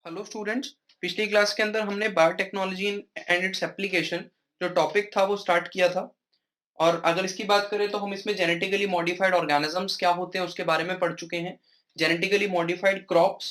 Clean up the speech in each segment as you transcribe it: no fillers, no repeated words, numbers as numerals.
Hello students. पिछली class के अंदर हमने बायोटेक्नोलॉजी एंड इट्स एप्लीकेशन जो टॉपिक था वो स्टार्ट किया था। और अगर इसकी बात करें तो हम इसमें जेनेटिकली मॉडिफाइड ऑर्गेनिजम्स क्या होते हैं उसके बारे में पढ़ चुके हैं। जेनेटिकली मॉडिफाइड क्रॉप्स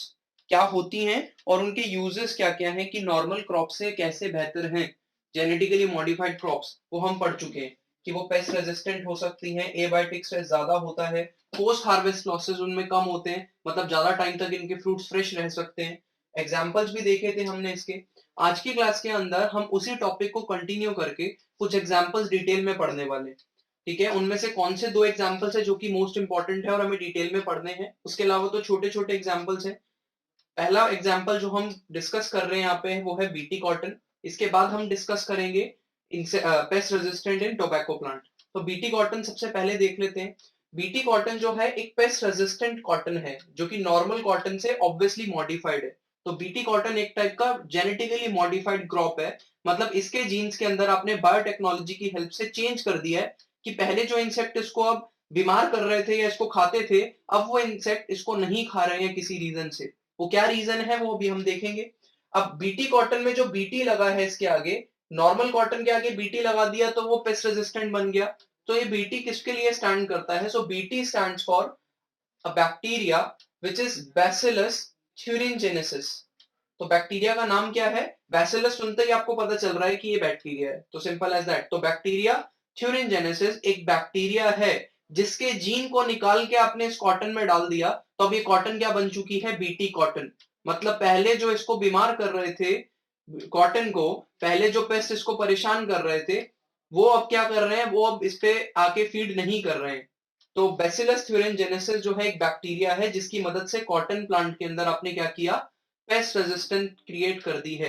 क्या होती हैं और उनके यूजेस क्या क्या हैं कि नॉर्मल क्रॉप से कैसे बेहतर हैं। जेनेटिकली मॉडिफाइड क्रॉप्स वो हम पढ़ चुके हैं कि वो पेस्ट रेजिस्टेंट हो सकती हैं, एबायोटिक स्ट्रेस ज्यादा होता है, पोस्ट हार्वेस्ट लॉसेस उनमें कम होते हैं, मतलब ज्यादा टाइम तक इनके फ्रूट्स फ्रेश रह सकते हैं। एग्जाम्पल्स भी देखे थे हमने इसके। आज की क्लास के अंदर हम उसी टॉपिक को कंटिन्यू करके कुछ एग्जाम्पल्स डिटेल में पढ़ने वाले हैं। ठीक है, उनमें से कौन से दो एग्जाम्पल्स है जो कि मोस्ट इंपॉर्टेंट है और हमें डिटेल में पढ़ने हैं, उसके अलावा तो छोटे छोटे एग्जाम्पल्स हैं। पहला एग्जाम्पल जो हम डिस्कस कर रहे हैं यहाँ पे वो है बीटी कॉटन। इसके बाद हम डिस्कस करेंगे इनसे pest resistant in tobacco plant. तो बीटी कॉटन सबसे पहले देख लेते हैं। बीटी कॉटन जो है एक पेस्ट रेजिस्टेंट कॉटन है जो कि नॉर्मल कॉटन से ऑब्वियसली मॉडिफाइड है। तो बीटी कॉटन एक टाइप का जेनेटिकली मॉडिफाइड क्रॉप है। मतलब इसके जीन्स के अंदर आपने बायोटेक्नोलॉजी की हेल्प से चेंज कर दिया है कि पहले जो इंसेक्ट इसको अब बीमार कर रहे थे या इसको खाते थे, अब वो इंसेक्ट इसको नहीं खा रहे हैं किसी रीजन से। वो क्या रीजन है वो भी हम देखेंगे। अब बीटी कॉटन में जो बीटी लगा है इसके आगे, नॉर्मल कॉटन के आगे बीटी लगा दिया तो वो पेस्ट रेजिस्टेंट बन गया। तो ये बीटी किसके लिए स्टैंड करता है? So BT stands for a bacteria which is bacillus thuringiensis। तो बैक्टीरिया का नाम क्या है? बैसिलस सुनते ही आपको पता चल रहा है कि ये बैक्टीरिया है, तो सिंपल एज दैट। तो बैक्टीरिया thuringiensis एक बैक्टीरिया है जिसके जीन को निकाल के आपने इस कॉटन में डाल दिया, तो अब ये कॉटन क्या बन चुकी है? BT cotton. मतलब पहले जो इसको बीमार कर रहे थे कॉटन को, पहले जो पेस्ट इसको परेशान कर रहे थे, वो अब क्या कर रहे हैं? वो अब इस पे आके फीड नहीं कर रहे हैं। तो बैसिलस thuringiensis जो है एक बैक्टीरिया है जिसकी मदद से कॉटन प्लांट के अंदर आपने क्या किया? पेस्ट रेजिस्टेंट क्रिएट कर दी है।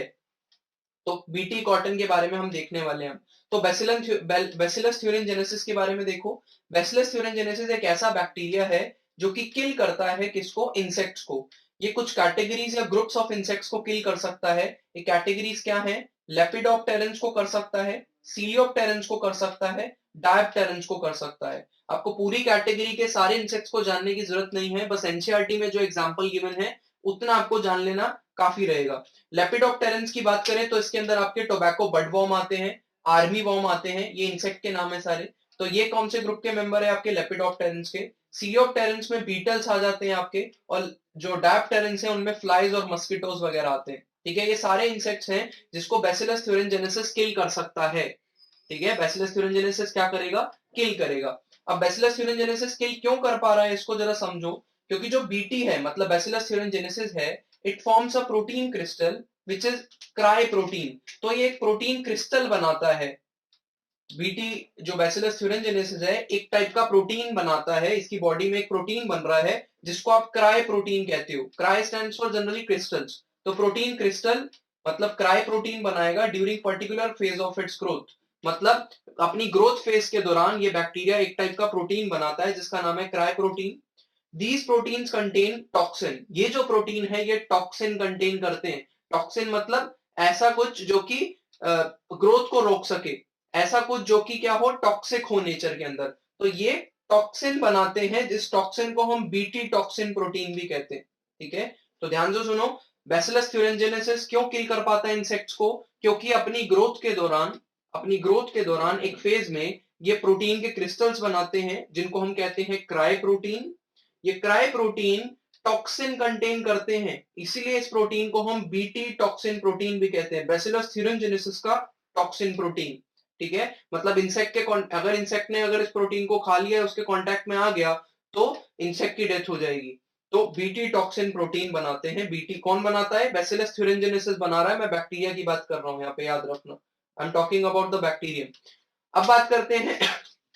तो बीटी कॉटन के बारे में हम देखने वाले हैं। तो बैसिलस thuringiensis के बारे में देखो। बैसिलस thuringiensis एक ऐसा बैक्टीरिया है जो कि किल करता है किसको? इंसेक्ट्स को। ये कुछ कैटेगरीज या ग्रुप्स ऑफ इंसेक्ट्स को किल कर सकता है। ये कैटेगरीज क्या है? लेपिडोप्टेरन्स को कर सकता है, सीलियोप्टेरन्स को कर सकता है, डायप्टेरन्स को कर सकता है। आपको पूरी कैटेगरी के सारे इंसेक्ट्स को जानने की जरूरत नहीं है, बस एनसीईआरटी में जो एग्जांपल गिवन है उतना आपको जान लेना काफी रहेगा। लेपिडोप्टेरन्स की बात करें तो इसके अंदर आपके टोबैको बडवर्म आते हैं, आर्मी वर्म आते हैं, ये इंसेक्ट के नाम है सारे। तो ये कौन से ग्रुप के मेंबर है आपके? लेपिडोप्टेरन्स के। सीलियोप्टेरन्स में बीटल्स आ जाते हैं आपके, और जो डायप्टेरन्स हैं उनमें फ्लाइज और मस्किटोज वगैरह आते हैं। ठीक है, ये सारे इंसेक्ट्स हैं जिसको बैसिलस thuringiensis किल कर सकता है। ठीक है, बैसिलस thuringiensis क्या करेगा? किल करेगा। अब बैसिलस thuringiensis किल क्यों कर पा रहा है इसको जरा समझो। क्योंकि जो बीटी है, मतलब बैसिलस thuringiensis है, it forms a protein crystal which is cry protein. तो ये एक प्रोटीन क्रिस्टल बनाता है। बीटी जो बैसिलस thuringiensis है एक टाइप का प्रोटीन बनाता है, इसकी बॉडी में एक प्रोटीन बन रहा है जिसको आप क्राई प्रोटीन कहते हो। Cry stands for generally crystals. तो प्रोटीन क्रिस्टल मतलब क्राई प्रोटीन बनाएगा during particular phase of its growth. मतलब अपनी ग्रोथ फेज के दौरान ये बैक्टीरिया एक टाइप का प्रोटीन बनाता है जिसका नाम है cry protein. These proteins contain toxin. ये जो प्रोटीन है ये टॉक्सिन कंटेन करते हैं। टॉक्सिन मतलब ऐसा कुछ जो कि ग्रोथ को रोक सके, ऐसा कुछ जो कि क्या हो? टॉक्सिक हो नेचर के अंदर। तो ये टॉक्सिन बनाते हैं जिस टॉक्सिन को हम बीटी टॉक्सिन प्रोटीन भी कहते हैं। ठीक है, तो ध्यान से सुनो। बैसिलस thuringiensis क्यों किल कर पाता है इंसेक्ट्स को? क्योंकि अपनी ग्रोथ के दौरान एक फेज में ये प्रोटीन के क्रिस्टल्स बनाते हैं जिनको हम कहते हैं क्राई प्रोटीन। ये क्राई प्रोटीन टॉक्सिन कंटेन करते हैं, इसीलिए इस प्रोटीन को हम बीटी टॉक्सिन प्रोटीन भी कहते हैं, बैसिलस thuringiensis का टॉक्सिन प्रोटीन। ठीक है, मतलब अगर इस प्रोटीन को खा लिया, उसके कांटेक्ट में आ गया, तो इंसेक्ट की डेथ हो जाएगी। तो बीटी टॉक्सिन प्रोटीन बनाते हैं। बीटी कौन बनाता है? बैसिलस thuringiensis बना रहा है। मैं बैक्टीरिया की बात कर रहा हूं यहाँ पे, याद रखना। I am talking about the bacterium. अब बात करते हैं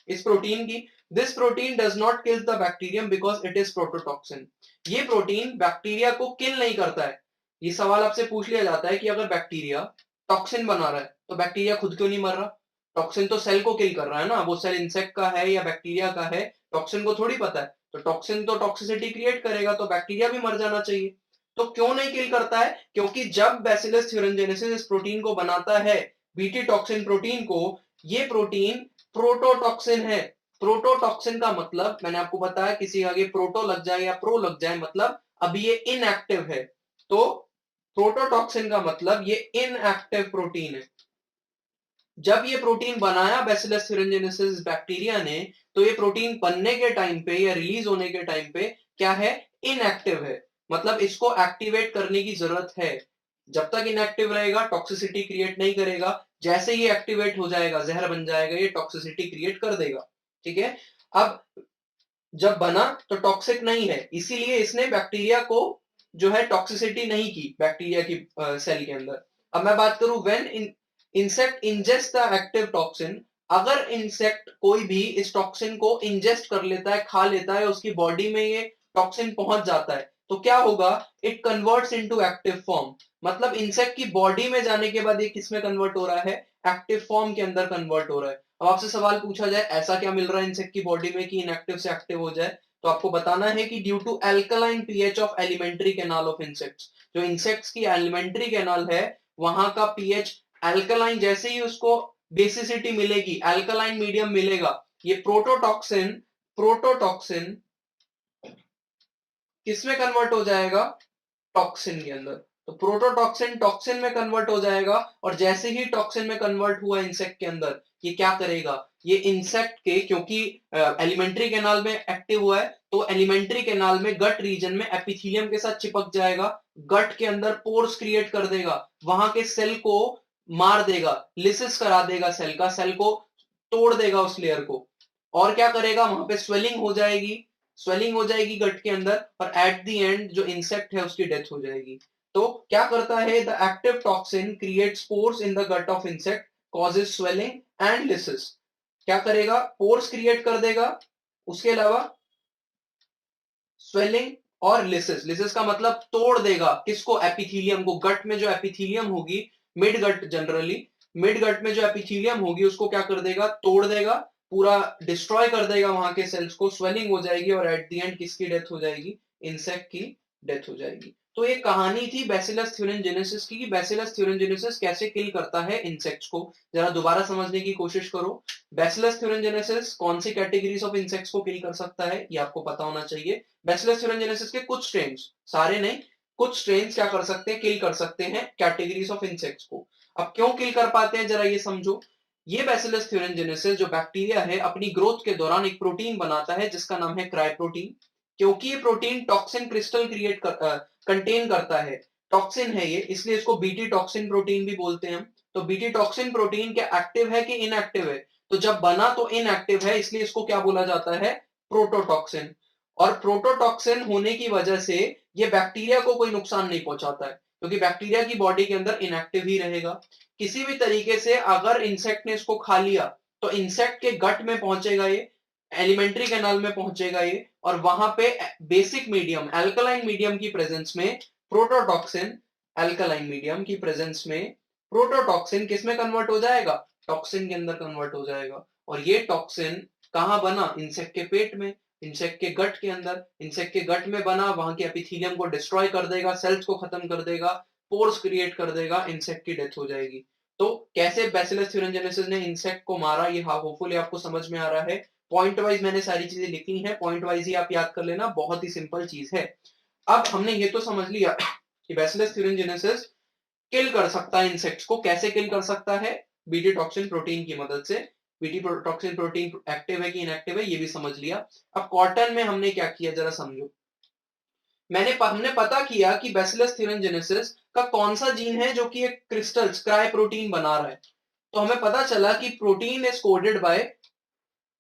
इस प्रोटीन की। This protein does not kill the bacterium because it is prototoxin. ये प्रोटीन बैक्टीरिया को किल नहीं करता है। ये सवाल आपसे पूछ लिया जाता है कि अगर बैक्टीरिया टॉक्सिन बना रहा है तो बैक्टीरिया खुद क्यों नहीं मर रहा? टॉक्सिन तो सेल को किल कर रहा है ना, वो सेल इंसेक्ट का है या बैक्टीरिया का है, टॉक्सिन को थोड़ी पता है। तो टॉक्सिन तो टॉक्सिसिटी क्रिएट करेगा, तो बैक्टीरिया भी मर जाना चाहिए। तो क्यों नहीं किल करता है? क्योंकि जब बैसिलस thuringiensis इस प्रोटीन को बनाता है, बीटी टॉक्सिन प्रोटीन को, ये प्रोटीन प्रोटोटॉक्सिन है। प्रोटोटॉक्सिन का मतलब मैंने आपको बताया, किसी आगे प्रोटो लग जाए या प्रो लग जाए मतलब अभी ये इनएक्टिव है। तो प्रोटोटॉक्सिन का मतलब ये इनएक्टिव प्रोटीन है। जब ये प्रोटीन बनाया बैसिलस thuringiensis बैक्टीरिया ने, तो ये प्रोटीन बनने के टाइम पे या रिलीज होने के टाइम पे क्या है, इनएक्टिव है। मतलब इसको एक्टिवेट करने की जरूरत है। जब तक इनएक्टिव रहेगा टॉक्सिसिटी क्रिएट नहीं करेगा, जैसे ही एक्टिवेट हो जाएगा जहर बन जाएगा, ये टॉक्सिसिटी क्रिएट कर देगा। ठीक है। अब जब बना तो टॉक्सिक नहीं है, इसीलिए इसने बैक्टीरिया को जो है टॉक्सिसिटी नहीं की बैक्टीरिया की सेल के अंदर। अब मैं बात करूं when insect ingest the active toxin, अगर इंसेक्ट कोई भी इस टॉक्सिन को इंजेस्ट कर लेता है, खा लेता है, उसकी बॉडी में ये टॉक्सिन पहुंच जाता है, तो क्या होगा, it converts into active form. मतलब इंसेक्ट की बॉडी में जाने के बाद ये किस में कन्वर्ट हो रहा है, एक्टिव फॉर्म के अंदर कन्वर्ट हो रहा है। अब आपसे सवाल पूछा जाए ऐसा क्या मिल रहा है इंसेक्ट की बॉडी में कि इनएक्टिव से एक्टिव हो जाए, तो आपको बताना है कि due to alkaline pH of alimentary canal of insects, जो इंसेक्ट्स की एलिमेंट्री कैनाल है वहां का पीएच एल्कलाइन, जैसे ही उसको बेसिसिटी मिलेगी, एल्कलाइन मीडियम मिलेगा, ये प्रोटोटॉक्सिन प्रोटोटॉक्सिन किसमें कन्वर्ट हो जाएगा, टॉक्सिन के अंदर। तो प्रोटोटॉक्सिन टॉक्सिन में कन्वर्ट हो जाएगा, और जैसे ही टॉक्सिन में कन्वर्ट हुआ इंसेक्ट के अंदर, ये क्या करेगा, ये इंसेक्ट के, क्योंकि एलिमेंट्री कैनाल में एक्टिव हुआ है, तो एलिमेंट्री कैनाल में गट रीजन में एपिथेलियम के साथ चिपक जाएगा, गट के अंदर पोर्स क्रिएट कर देगा, वहां के सेल को मार देगा, लिसिस करा देगा सेल का, सेल को तोड़ देगा उस लेयर को। और क्या करेगा, वहां पे स्वेलिंग हो जाएगी, स्वेलिंग हो जाएगी गट के अंदर, और एट द एंड जो इंसेक्ट है उसकी डेथ हो जाएगी। तो क्या करता है, the active toxin creates pores in the gut of insect, causes swelling and lysis. क्या करेगा, पोर्स क्रिएट कर देगा, उसके अलावा स्वेलिंग और लिसिस। लिसिस का मतलब तोड़ देगा किसको, एपिथेलियम को। गट में जो एपिथेलियम होगी, mid gut generally, mid gut में जो एपिथेलियम होगी उसको क्या कर देगा, तोड़ देगा, पूरा डिस्ट्रॉय कर देगा वहां के सेल्स को, स्वेलिंग हो जाएगी, और एट द एंड किसकी डेथ हो जाएगी, इंसेक्ट की डेथ हो जाएगी। तो ये कहानी थी बैसिलस thuringiensis की, बैसिलस thuringiensis कैसे किल करता है इंसेक्ट्स को। जरा दोबारा समझने की कोशिश करो। बैसिलस thuringiensis कौन सी कैटेगरीज ऑफ इंसेक्ट्स को किल कर सकता है, ये आपको पता होना चाहिए। बैसिलस thuringiensis के कुछ स्ट्रेन्स, सारे नहीं, कुछ स्ट्रेन्स क्या कर सकते हैं, किल कर सकते हैं कैटेगरीज ऑफ इंसेक्ट्स को। अब क्यों किल कर पाते हैं, जरा ये समझो। ये बैसिलस thuringiensis जो बैक्टीरिया है, अपनी ग्रोथ के दौरान एक प्रोटीन बनाता है जिसका नाम है क्राई प्रोटीन। क्योंकि ये protein toxin crystal create contain करता है, टॉक्सिन है ये, इसलिए इसको बीटी टॉक्सिन प्रोटीन भी बोलते हैं हम। तो बीटी टॉक्सिन प्रोटीन क्या एक्टिव है कि इनएक्टिव है, तो जब बना तो इनएक्टिव है, इसलिए इसको क्या बोला जाता है, प्रोटोटॉक्सिन। और प्रोटोटॉक्सिन होने की वजह से ये बैक्टीरिया को कोई नुकसान नहीं पहुंचाता है, क्योंकि बैक्टीरिया की बॉडी के अंदर इनएक्टिव ही रहेगा। किसी भी तरीके से अगर इंसेक्ट ने इसको खा लिया, तो इंसेक्ट के गट में पहुंचेगा ये, एलिमेंट्री कैनाल में पहुंचेगा ये, और वहां पे बेसिक मीडियम एल्कलाइन मीडियम की प्रेजेंस में प्रोटोटॉक्सिन, एल्कलाइन मीडियम की प्रेजेंस में प्रोटोटॉक्सिन किस में कन्वर्ट हो जाएगा, टॉक्सिन के अंदर कन्वर्ट हो जाएगा। और ये टॉक्सिन कहां बना, इंसेक्ट के पेट में, इंसेक्ट के गट के अंदर। इंसेक्ट के गट में बना, वहां के एपिथेलियम को डिस्ट्रॉय कर देगा, सेल्स को खत्म कर देगा, पोर्स क्रिएट कर देगा, इंसेक्ट की डेथ हो जाएगी। तो कैसे बैसिलस thuringiensis ने इंसेक्ट को मारा, ये होपफुली आपको समझ में आ रहा है। पॉइंट वाइज मैंने सारी चीजें लिखी हैं, पॉइंट वाइज ही आप याद कर लेना, बहुत ही सिंपल चीज है। अब हमने ये तो समझ लिया कि बैसिलस thuringiensis किल कर सकता है इंसेक्ट्स को। कैसे किल कर सकता है, बीटी टॉक्सिन प्रोटीन की मदद से। बीटी टॉक्सिन प्रोटीन एक्टिव है कि इनएक्टिव है ये भी समझ लिया। अब कॉटन में हमने क्या किया, जरा समझो। हमने पता किया कि बैसिलस thuringiensis का कौन सा जीन है जो कि एक क्रिस्टल क्राई प्रोटीन बना रहा है। तो हमें पता चला कि प्रोटीन इज कोडेड बाय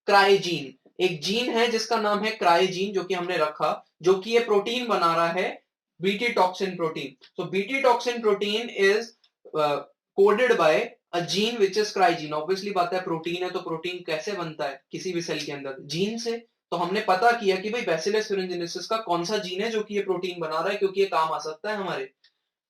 क्राइजीन। एक जीन है जिसका नाम है क्राइजीन, जो कि हमने रखा, जो कि ये प्रोटीन बना रहा है, बीटी टॉक्सिन प्रोटीन। तो BT toxin protein is coded by a gene which is क्राइजीन। Obviously बात है, प्रोटीन है तो प्रोटीन कैसे बनता है किसी भी सेल के अंदर, जीन से। तो हमने पता किया कि भाई बैसिलस thuringiensis का कौन सा जीन है जो कि ये प्रोटीन बना रहा है, क्योंकि ये काम आ सकता है हमारे।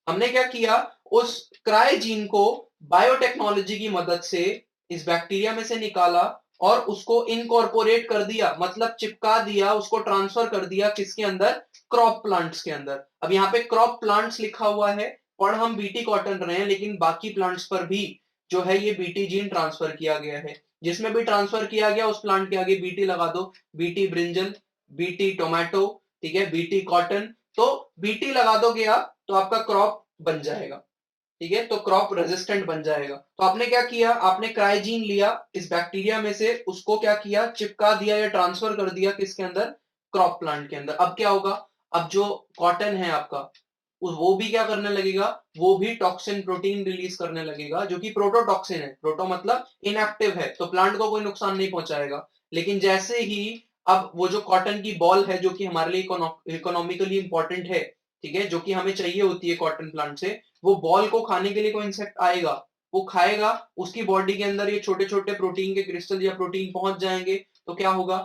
हमने क्या किया, उस क्राई जीन को बायोटेक्नोलॉजी की मदद से इस बैक्टीरिया में से निकाला, और उसको इनकॉर्पोरेट कर दिया, मतलब चिपका दिया, उसको ट्रांसफर कर दिया किसके अंदर, क्रॉप प्लांट्स के अंदर। अब यहाँ पे क्रॉप प्लांट्स लिखा हुआ है, और हम बीटी कॉटन रहे हैं, लेकिन बाकी प्लांट्स पर भी जो है ये बीटी जीन ट्रांसफर किया गया है। जिसमें भी ट्रांसफर किया गया उस प्लांट के आगे बीटी लगा दो, बीटी ब्रिंजल, बीटी टोमेटो, ठीक है, बीटी कॉटन। तो बीटी लगा दोगे आप तो आपका क्रॉप बन जाएगा। ठीक है, तो क्रॉप रेजिस्टेंट बन जाएगा। तो आपने क्या किया, आपने क्राइजीन लिया इस बैक्टीरिया में से, उसको क्या किया, चिपका दिया या ट्रांसफर कर दिया किसके अंदर, क्रॉप प्लांट के अंदर। अब क्या होगा, अब जो कॉटन है आपका, वो भी क्या करने लगेगा, वो भी टॉक्सिन प्रोटीन रिलीज करने लगेगा, जो कि प्रोटोटॉक्सिन है। प्रोटो मतलब इनएक्टिव है, तो प्लांट को कोई नुकसान नहीं पहुंचाएगा। लेकिन जैसे ही अब वो जो कॉटन की बॉल है, जो कि हमारे लिए इकोनॉमिकली इंपॉर्टेंट है, ठीक है, जो कि हमें चाहिए होती है कॉटन प्लांट से, वो बॉल को खाने के लिए कोई इंसेक्ट आएगा, वो खाएगा, उसकी बॉडी के अंदर ये छोटे छोटे प्रोटीन के क्रिस्टल या प्रोटीन पहुंच जाएंगे। तो क्या होगा,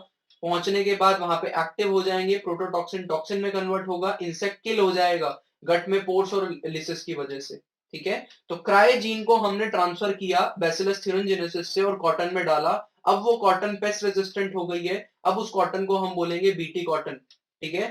पहुंचने के बाद वहां पे एक्टिव हो जाएंगे, प्रोटोटॉक्सिन टॉक्सिन में कन्वर्ट होगा, इंसेक्ट किल हो जाएगा गट में पोर्स और लिसिस की वजह से। ठीक है, तो क्रायोजीन को हमने ट्रांसफर किया बैसिलस थ्यूरिनजेनेसिस से और कॉटन में डाला। अब वो कॉटन पेस्ट रेजिस्टेंट हो गई है। अब उस कॉटन को हम बोलेंगे बीटी कॉटन। ठीक है,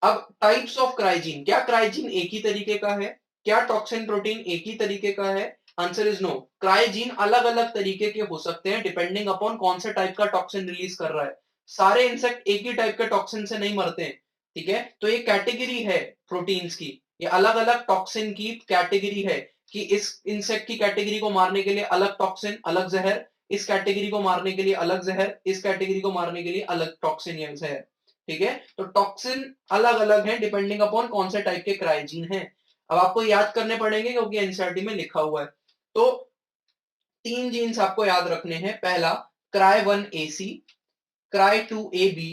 अब टाइप्स ऑफ क्राइजीन, क्या क्राइजीन एक ही तरीके का है, क्या टॉक्सिन प्रोटीन एक ही तरीके का है, आंसर इज नो। क्राइजीन अलग अलग तरीके के हो सकते हैं डिपेंडिंग अपॉन कौन से टाइप का टॉक्सिन रिलीज कर रहा है। सारे इंसेक्ट एक ही टाइप के टॉक्सिन से नहीं मरते हैं। ठीक है, तो ये कैटेगरी है प्रोटीन्स की, ये अलग अलग टॉक्सिन की कैटेगरी है, कि इस इंसेक्ट की कैटेगरी को मारने के लिए अलग टॉक्सिन अलग जहर, इस कैटेगरी को मारने के लिए अलग जहर, इस कैटेगरी को मारने के लिए अलग टॉक्सिन या जहर। ठीक है, तो टॉक्सिन अलग अलग है डिपेंडिंग अपॉन कौन से टाइप के क्राइजीन है। अब आपको याद करने पड़ेंगे क्योंकि एनसीईआरटी में लिखा हुआ है। तो 3 जीन्स आपको याद रखने हैं। पहला cry 1 AC, cry 2 AB,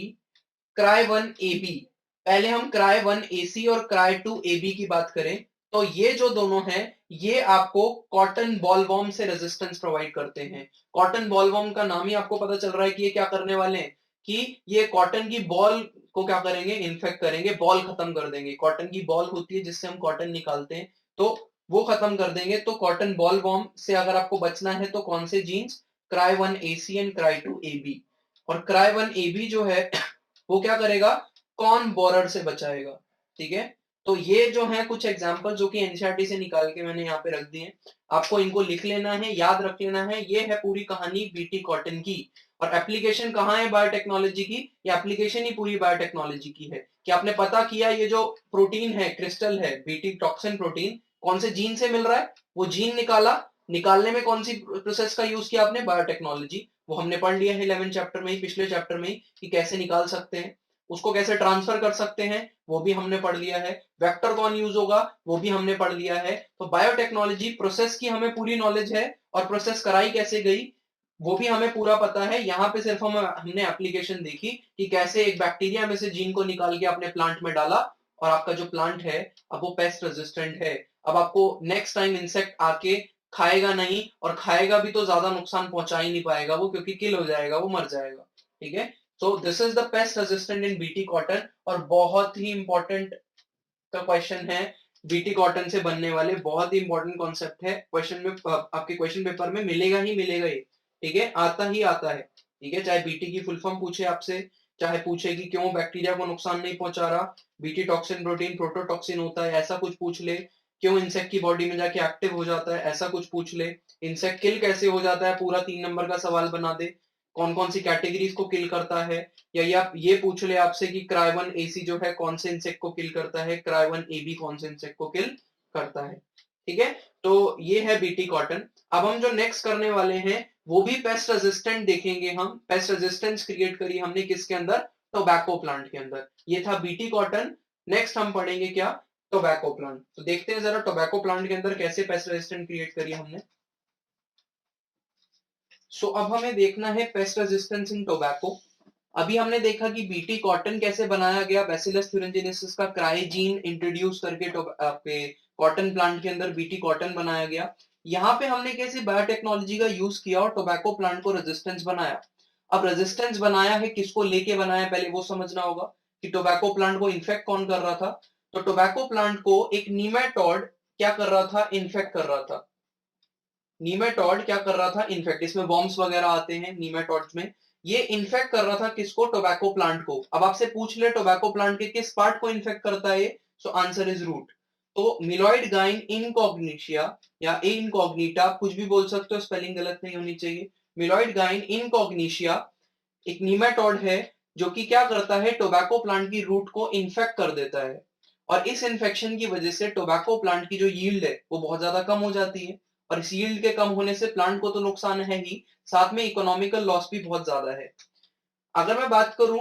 cry 1 AB। पहले हम क्राई 1 AC और क्राई 2 AB की बात करें, तो ये जो दोनों हैं, ये आपको कॉटन बॉलवॉर्म से रेजिस्टेंस प्रोवाइड करते हैं। कॉटन बॉलवॉर्म का नाम ही आपको पता चल रहा है कि ये क्या करने वाले हैं, कि ये कॉटन की बॉल को क्या करेंगे, इन्फेक्ट करेंगे, बॉल खत्म कर देंगे। कॉटन की बॉल होती है जिससे हम कॉटन निकालते हैं, तो वो खत्म कर देंगे। तो कॉटन बॉलवॉर्म से अगर आपको बचना है तो कौन से genes, cry 1 AC and cry 2 AB। और क्राई 1 AB जो है वो क्या करेगा, कॉर्न बोरर से बचाएगा। ठीक है, तो ये जो है कुछ एग्जांपल जो कि एनसीईआरटी से निकाल के मैंने यहाँ पे रख दिए हैं। आपको इनको लिख लेना है, याद रख लेना है। ये है पूरी कहानी बीटी कॉटन की। और एप्लीकेशन कहाँ है बायोटेक्नोलॉजी की, ये एप्लीकेशन ही पूरी बायोटेक्नोलॉजी की है, कि आपने पता किया ये जो प्रोटीन है, क्रिस्टल है, बीटी टॉक्सिन प्रोटीन कौन से जीन से मिल रहा है, वो जीन निकाला, निकालने में कौन सी प्रोसेस का यूज किया आपने, बायोटेक्नोलॉजी। वो हमने पढ़ लिया है 11 चैप्टर में ही, पिछले चैप्टर में ही, कि कैसे निकाल सकते हैं, उसको कैसे ट्रांसफर कर सकते हैं, वो भी हमने पढ़ लिया है। वेक्टर कौन यूज होगा, वो भी हमने पढ़ लिया है। तो बायोटेक्नोलॉजी प्रोसेस की हमें पूरी नॉलेज है, और प्रोसेस कराई कैसे गई वो भी हमें पूरा पता है। यहाँ पे सिर्फ हमने एप्लीकेशन देखी कि कैसे एक बैक्टीरिया में से जीन को निकाल के अपने प्लांट में डाला, और आपका जो प्लांट है अब वो पेस्ट रेजिस्टेंट है। अब आपको नेक्स्ट टाइम इंसेक्ट आके खाएगा नहीं, और खाएगा भी तो ज्यादा नुकसान पहुंचा ही नहीं पाएगा वो, क्योंकि किल हो जाएगा, वो मर जाएगा। ठीक है, so this is the pest resistant in BT cotton. और बहुत ही इंपॉर्टेंट का क्वेश्चन है, बीटी कॉटन से बनने वाले बहुत ही इंपॉर्टेंट कॉन्सेप्ट है, क्वेश्चन में आपके क्वेश्चन पेपर में मिलेगा ही मिलेगा ये। ठीक है, आता ही आता है। ठीक है, चाहे बीटी की फुल फॉर्म पूछे आपसे, चाहे पूछे कि क्यों बैक्टीरिया को नुकसान नहीं पहुंचा रहा, बीटी टॉक्सिन प्रोटीन प्रोटोटॉक्सिन होता है, ऐसा कुछ पूछ ले, क्यों इंसेक्ट की बॉडी में जाके एक्टिव हो जाता है, ऐसा कुछ पूछ ले, इंसेक्ट किल कैसे हो जाता है, पूरा 3 नंबर का सवाल बना दे, कौन कौन सी कैटेगरीज को किल करता है, या आप ये पूछ ले आपसे कि क्राई 1 AC जो है कौन से इंसेक्ट को किल करता है, क्राई 1 AB कौन से इंसेक्ट को किल करता है। ठीक है, तो ये है बीटी कॉटन। अब हम जो नेक्स्ट करने वाले हैं वो भी पेस्ट रेजिस्टेंट देखेंगे। हम पेस्ट रेजिस्टेंस क्रिएट करी हमने किसके अंदर, टोबैको प्लांट के अंदर। ये था बीटी कॉटन। नेक्स्ट हम पढ़ेंगे क्या, टोबैको प्लांट। तो देखते हैं जरा टोबैको प्लांट के अंदर कैसे पेस्ट रेजिस्टेंट क्रिएट करी हमने। सो अब हमें देखना है पेस्ट रेजिस्टेंस इन टोबैको। अभी हमने देखा कि बीटी कॉटन कैसे बनाया गया, बैसिलस thuringiensis का क्राइजीन इंट्रोड्यूस करके आपके कॉटन प्लांट के अंदर बीटी कॉटन बनाया गया। यहाँ पे हमने कैसे बायोटेक्नोलॉजी का यूज किया और टोबैको प्लांट को रेजिस्टेंस बनाया। अब रेजिस्टेंस बनाया है, किसको लेके बनाया, पहले वो समझना होगा कि टोबैको प्लांट को इन्फेक्ट कौन कर रहा था। तो टोबैको प्लांट को एक नीमेटोड क्या कर रहा था, इन्फेक्ट कर रहा था। नीमेटोड क्या कर रहा था, इनफेक्ट, इसमें वॉर्म्स वगैरह आते हैं नीमेटोड्स में। ये इन्फेक्ट कर रहा था किसको, टोबैको प्लांट को। अब आपसे पूछ ले टोबैको प्लांट के किस पार्ट को इन्फेक्ट करता है, सो आंसर इज रूट। तो मिलॉइड गाइन इनकॉग्निशिया या इनकॉग्निटा, कुछ भी बोल सकते हो, स्पेलिंग गलत नहीं होनी चाहिए। मिलॉइड गाइन इनकॉग्निशिया एक नीमेटोड है जो कि क्या करता है, टोबैको प्लांट की रूट को इन्फेक्ट कर देता है। और इस इन्फेक्शन की वजह से टोबैको प्लांट की जो यील्ड है वो बहुत ज्यादा कम हो जाती है, और इस यील्ड के कम होने से प्लांट को तो नुकसान है ही, साथ में इकोनॉमिकल लॉस भी बहुत ज्यादा है। अगर मैं बात करूं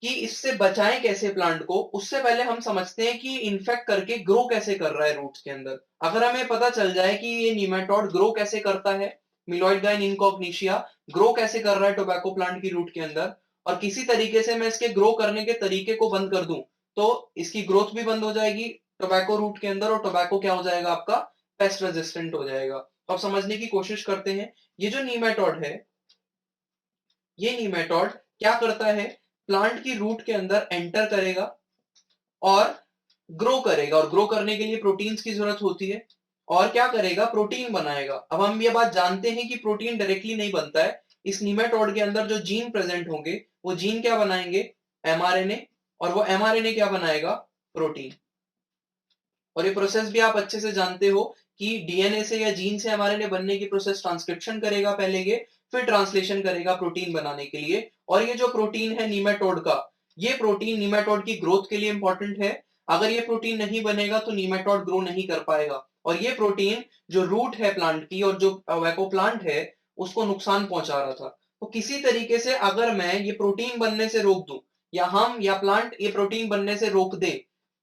कि इससे बचाएं कैसे प्लांट को, उससे पहले हम समझते हैं कि इन्फेक्ट करके ग्रो कैसे कर रहा है रूट्स के अंदर। अगर हमें पता चल जाए कि ये नीमेटोड ग्रो कैसे करता है, मिलोइड इनकॉग्निशिया ग्रो कैसे कर रहा है टोबैको प्लांट की रूट के अंदर, और किसी तरीके से मैं इसके ग्रो करने के तरीके को बंद कर दूं, तो इसकी ग्रोथ भी बंद हो जाएगी टोबैको रूट के अंदर, और टोबैको क्या हो जाएगा आपका, पेस्ट रेजिस्टेंट हो जाएगा। तो अब समझने की कोशिश करते हैं, ये जो नीमेटोड है, ये नीमेटोड क्या करता है, प्लांट की रूट के अंदर एंटर करेगा और ग्रो करेगा, और ग्रो करने के लिए प्रोटीन्स की जरूरत होती है, और क्या करेगा, प्रोटीन बनाएगा। अब हम ये बात जानते हैं कि प्रोटीन डायरेक्टली नहीं बनता है, इस नीमेटोड के अंदर जो जीन प्रेजेंट होंगे वो जीन क्या बनाएंगे, एमआरएनए, और वो एमआरएनए क्या बनाएगा, प्रोटीन। और ये प्रोसेस भी आप अच्छे से जानते हो कि डीएनए से या जीन से एमआरएनए बनने की प्रोसेस ट्रांसक्रिप्शन करेगा पहले ये, फिर ट्रांसलेशन करेगा प्रोटीन बनाने के लिए। और ये जो प्रोटीन है नीमेटोड का, ये प्रोटीन नीमेटोड की ग्रोथ के लिए इंपॉर्टेंट है। अगर ये प्रोटीन नहीं बनेगा तो नीमेटोड ग्रो नहीं कर पाएगा, और ये प्रोटीन जो रूट है प्लांट की और जो वैको प्लांट है उसको नुकसान पहुंचा रहा था। तो किसी तरीके से अगर मैं ये प्रोटीन बनने से रोक दूं, या हम या प्लांट ये प्रोटीन बनने से रोक दे,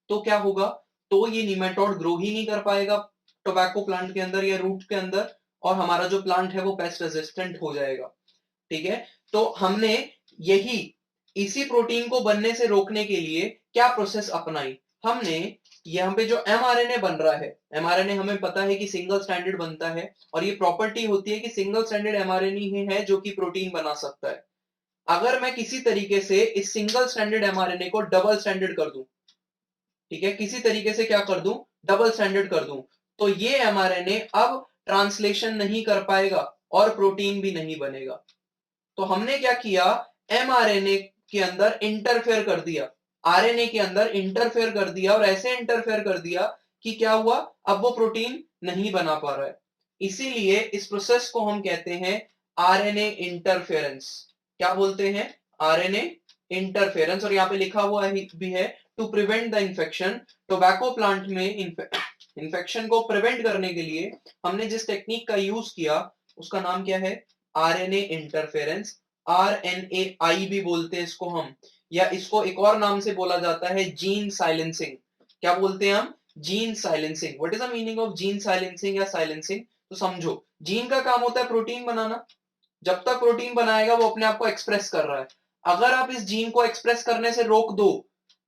तो क्या होगा, तो ये निमेटोड ग्रो ही नहीं कर पाएगा टोबैको प्लांट के अंदर या रूट के अंदर, और हमारा जो प्लांट है वो पेस्ट रेजिस्टेंट हो जाएगा। ठीक है, तो हमने यही इसी प्रोटीन को बनने से रोकने के लिए क्या प्रोसेस अपनाई, हमने यहाँ पे जो एमआरएनए बन रहा है, एमआरएनए हमें पता है कि सिंगल स्टैंडर्ड बनता है, और ये प्रॉपर्टी होती है कि सिंगल स्टैंडर्ड एमआरएनए ही है जो कि प्रोटीन बना सकता है। अगर मैं किसी तरीके से इस सिंगल स्टैंडर्ड एमआरएनए को डबल स्टैंडर्ड कर दूं, ठीक है, किसी तरीके से क्या कर दूं, डबल स्टैंडर्ड कर दूं, तो ये एमआरएनए अब ट्रांसलेशन नहीं कर पाएगा और प्रोटीन भी नहीं बनेगा। तो हमने क्या किया, एमआरएनए के अंदर इंटरफेयर कर दिया, आरएनए के अंदर इंटरफेयर कर दिया, और ऐसे इंटरफेयर कर दिया कि क्या हुआ, अब वो प्रोटीन नहीं बना पा रहा है। इसीलिए इस प्रोसेस को हम कहते हैं आरएनए इंटरफेरेंस। क्या बोलते हैं, आरएनए इंटरफेरेंस। और यहाँ पे लिखा हुआ भी है to prevent the infection. Tobacco plant में इन्फेक्शन को प्रिवेंट करने के लिए हमने जिस टेक्निक का यूज किया उसका नाम क्या है, आरएनए इंटरफेरेंस। आरएनएआई भी बोलते हैं इसको हम, या इसको एक और नाम से बोला जाता है जीन साइलेंसिंग। क्या बोलते हैं हम, gene silencing. What is the meaning of gene silencing या साइलेंसिंग, तो समझो, जीन का काम होता है प्रोटीन बनाना, जब तक प्रोटीन बनाएगा वो अपने आप को एक्सप्रेस कर रहा है। अगर आप इस जीन को एक्सप्रेस करने से रोक दो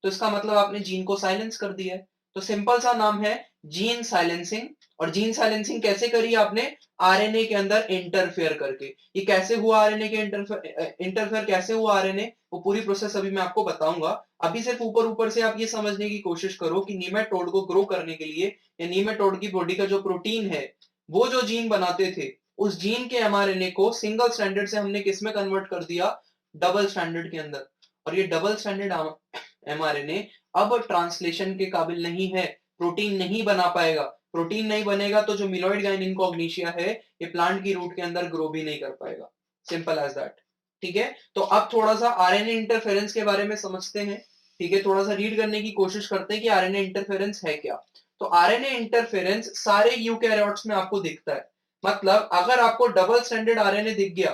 तो इसका मतलब आपने जीन को साइलेंस कर दिया है। तो सिंपल सा नाम है जीन साइलेंसिंग। और जीन साइलेंसिंग कैसे करी आपने, आरएनए के अंदर इंटरफेयर करके। ये कैसे हुआ, आरएनए के इंटरफेयर कैसे हुआ आरएनए, वो पूरी प्रोसेस अभी मैं आपको बताऊंगा। अभी सिर्फ ऊपर ऊपर से आप ये समझने की कोशिश करो कि नीमेटोड को ग्रो करने के लिए, या नीमेटोड की बॉडी का जो प्रोटीन है, वो जो जीन बनाते थे, उस जीन के एमआरएनए को सिंगल स्टैंडर्ड से हमने किस में कन्वर्ट कर दिया, डबल स्टैंडर्ड के अंदर। और ये डबल स्टैंडर्ड एमआरएनए अब ट्रांसलेशन के काबिल नहीं है, प्रोटीन नहीं बना पाएगा। प्रोटीन नहीं बनेगा तो जो मिलोइड गाइन इनकॉग्निशिया है ये प्लांट की रूट के अंदर ग्रो भी नहीं कर पाएगा। Simple as that. ठीक है, तो अब थोड़ा सा आरएनए इंटरफेरेंस के बारे में समझते हैं। ठीक है, थोड़ा सा रीड करने की कोशिश करते हैं कि आरएनए इंटरफेरेंस है क्या। तो आरएनए इंटरफेरेंस सारे यूकैरियोट्स में आपको दिखता है। मतलब अगर आपको डबल स्टैंडर्ड आरएनए दिख गया,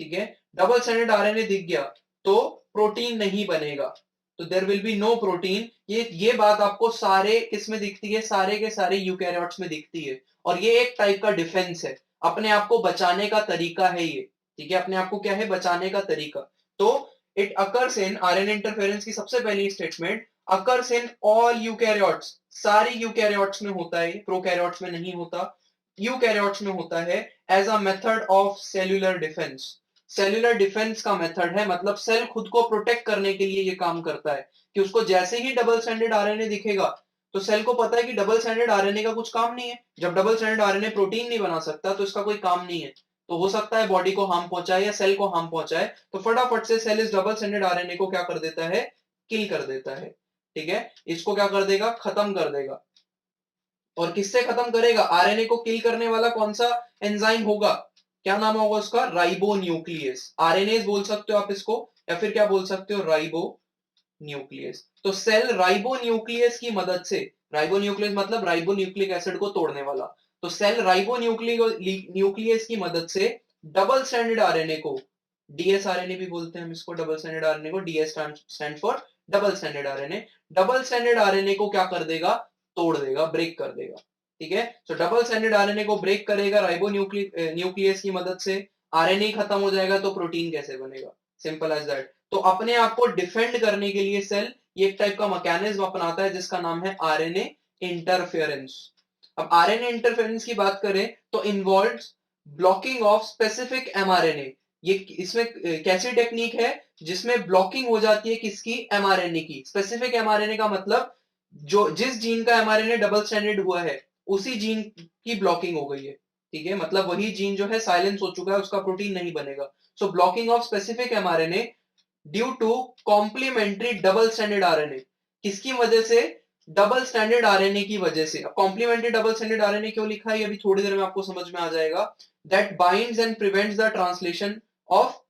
ठीक है, डबल स्टैंडर्ड आरएनए दिख गया तो प्रोटीन नहीं बनेगा, तो there will be no protein. ये बात आपको सारे किसमें दिखती है, सारे के सारे यूकैरियोट्स में दिखती है। और ये एक टाइप का डिफेंस है, अपने आप को बचाने का तरीका है ये। ठीक है, अपने आप को क्या है, बचाने का तरीका। तो it occurs in RNA interference की सबसे पहली statement, occurs in all eukaryotes, सारे यूकैरियोट्स में होता है, प्रोकैरियोट्स में नहीं होता, यूकैरियोट्स में होता है as a method of cellular defence. Cellular defence का मेथड है, मतलब सेल खुद को प्रोटेक्ट करने के लिए ये काम करता है कि उसको जैसे ही डबल स्टैंडर्ड आरएनए दिखेगा तो सेल को पता है कि डबल स्टैंडर्ड आरएनए का कुछ काम नहीं है। जब डबल स्टैंडर्ड आरएनए प्रोटीन नहीं बना सकता तो इसका कोई काम नहीं है, तो हो सकता है बॉडी को हार्म पहुंचाए या सेल को हार्म पहुंचाए, तो फटाफट से सेल इस डबल स्टैंडर्ड आरएनए को क्या कर देता है, किल कर देता है। ठीक है, इसको क्या कर देगा, खत्म कर देगा। और किससे खत्म करेगा, आरएनए को किल करने वाला कौन सा एंजाइम होगा, क्या नाम होगा उसका, राइबो न्यूक्लियस। आरएनएस बोल सकते हो आप इसको, या फिर क्या बोल सकते हो, राइबो न्यूक्लियस। तो सेल राइबोन्यूक्लियस की मदद से, राइबोन्यूक्लियस मतलब राइबोन्यूक्लिक एसिड को तोड़ने वाला, तो सेल राइबोन्यूक्लियस की मदद से डबल स्ट्रैंडेड आरएनए को, डीएस आरएनए भी बोलते हैं हम इसको, डबल स्ट्रैंडेड आरएनए को, DS stand for double stranded RNA, double stranded RNA को क्या कर देगा, तोड़ देगा, ब्रेक कर देगा। ठीक है, तो डबल स्ट्रैंडेड आरएनए को ब्रेक करेगा राइबोन्यूक्लिक न्यूक्लियस की मदद से, आरएनए खत्म हो जाएगा तो प्रोटीन कैसे बनेगा, सिंपल एज दैट। तो अपने आप को डिफेंड करने के लिए सेल ये एक टाइप का मैकेनिज्म अपनाता है जिसका नाम है आरएनए इंटरफेरेंस। अब आरएनए इंटरफेरेंस की बात करें तो involves blocking of specific mRNA. ये इसमें कैसी टेक्निक है जिसमें ब्लॉकिंग हो जाती है किसकी, एमआरएनए की। स्पेसिफिक एमआरएनए का मतलब जो जिस जीन का एमआरएनए डबल स्ट्रैंडेड हुआ है उसी जीन की ब्लॉकिंग हो गई है। ठीक है, मतलब वही जीन जो है साइलेंस हो चुका है, उसका प्रोटीन नहीं बनेगा। So blocking of specific mRNA due to complementary double standard RNA. किसकी वजह से, डबल स्टैंडर्ड आरएनए की वजह से। अब कॉम्प्लीमेंट्री डबल स्टैंडर्ड आरएनए क्यों लिखा है, ये अभी थोड़ी देर में आपको समझ में आ जाएगा। That binds and prevents the translation of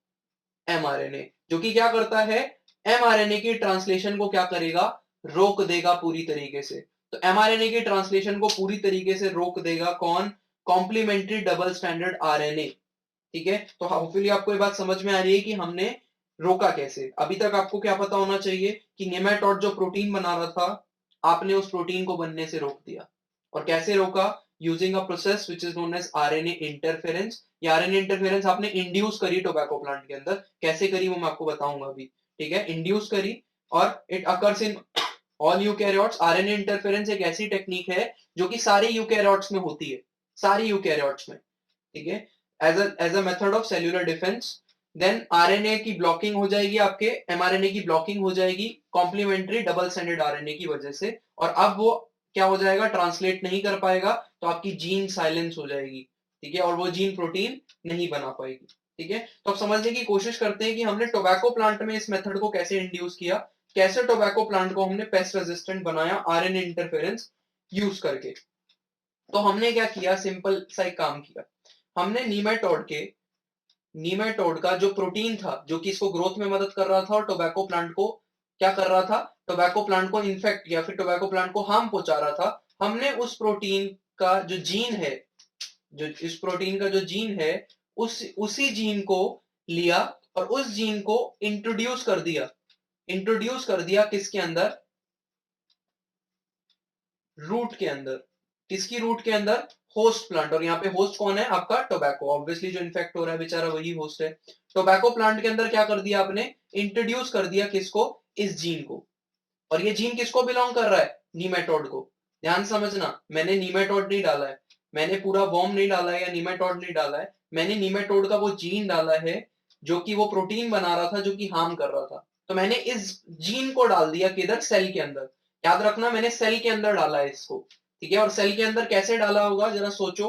mRNA, जो कि क्या करता है, एमआरएनए की ट्रांसलेशन को क्या करेगा, रोक देगा पूरी तरीके से। तो एमआरएनए की ट्रांसलेशन को पूरी तरीके से रोक देगा कौन, कॉम्प्लीमेंट्री डबल स्टैंडर्ड आरएनए। ठीक है, तो होपफुली आपको ये बात समझ में आ रही है कि हमने रोका कैसे। अभी तक आपको क्या पता होना चाहिए कि नेमाटोड जो प्रोटीन बना रहा था, आपने उस प्रोटीन को बनने से रोक दिया। और कैसे रोका, using a process which is known as RNA interference. ये आरएनए इंटरफेरेंस आपने इंड्यूस करी टोबैको प्लांट के अंदर, कैसे करी वो मैं आपको बताऊंगा अभी। ठीक है, इंड्यूस करी और it occurs in all eukaryotes. RNA interference एक ऐसी टेक्निक है जो कि सारी यूकैरियोट्स में होती है, सारी यूकैरियोट्स में। ठीक है, as a method of cellular defence. Then RNA की ब्लॉकिंग हो जाएगी, आपके एमआरएनए की ब्लॉकिंग हो जाएगी कॉम्प्लीमेंट्री डबल स्टैंडर्ड आरएनए की वजह से, और अब वो क्या हो जाएगा, ट्रांसलेट नहीं कर पाएगा, तो आपकी जीन साइलेंस हो जाएगी। ठीक है, और वो जीन प्रोटीन नहीं बना पाएगी। ठीक है, तो अब समझने की कोशिश करते हैं कि हमने टोबैको प्लांट में इस मेथड को कैसे इंड्यूस किया, कैसे टोबैको प्लांट को हमने पेस्ट रेजिस्टेंट बनाया आरएनए इंटरफेरेंस यूज करके। तो हमने क्या किया, सिंपल सा एक काम किया। हमने नीमेटोड का जो प्रोटीन था, जो कि इसको ग्रोथ में मदद कर रहा था और टोबैको प्लांट को क्या कर रहा था, टोबैको प्लांट को इन्फेक्ट या फिर टोबैको प्लांट को हार्म पहुंचा रहा था, हमने उस प्रोटीन का जो जीन है, जो इस प्रोटीन का जो जीन है, उसी जीन को लिया और उस जीन को इंट्रोड्यूस कर दिया किसके अंदर, रूट के अंदर। किसकी रूट के अंदर, होस्ट प्लांट। और यहाँ पे होस्ट कौन है, आपका टोबैको। ऑब्वियसली जो इन्फेक्ट हो रहा है बेचारा वही होस्ट है। टोबैको प्लांट के अंदर क्या कर दिया आपने, इंट्रोड्यूस कर दिया किसको, इस जीन को। और ये जीन किसको बिलोंग कर रहा है, नीमेटोड को। ध्यान समझना, मैंने नीमेटोड नहीं डाला है, मैंने पूरा वॉर्म नहीं डाला है या नीमेटोड नहीं डाला है, मैंने नीमेटोड का वो जीन डाला है जो कि वो प्रोटीन बना रहा था, जो कि हार्म कर रहा था। तो मैंने इस जीन को डाल दिया किधर, सेल के अंदर। याद रखना, मैंने सेल के अंदर डाला है इसको। ठीक है, और सेल के अंदर कैसे डाला होगा जरा सोचो।